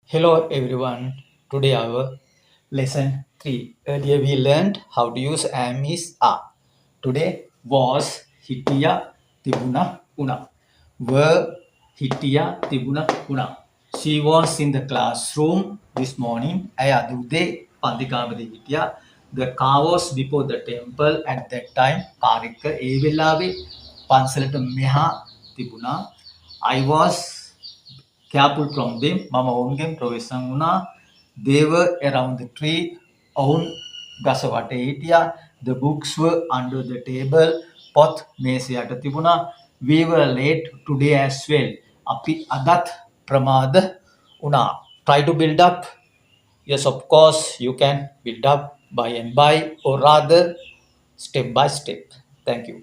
Hello everyone. Today our lesson 3. Earlier we learned how to use am is are. Today was hitiya tibuna una. Were hitiya tibuna una. She was in the classroom this morning. Aya dude pandikavadi hitiya. The car was before the temple at that time. Karika e වෙලාවේ පන්සලට මෙහා තිබුණා. I was careful from them. මම ඔවුන්ගෙන් ප්‍රවේශම් වුණා. They were around the tree. ඔවුන් ගස වටේ හිටියා. The books were under the table. පොත් මේසය යට තිබුණා. We were late today as well. අපි අදත් ප්‍රමාද වුණා. Try to build up. Yes, of course, you can build up by and by, or rather, step by step. Thank you.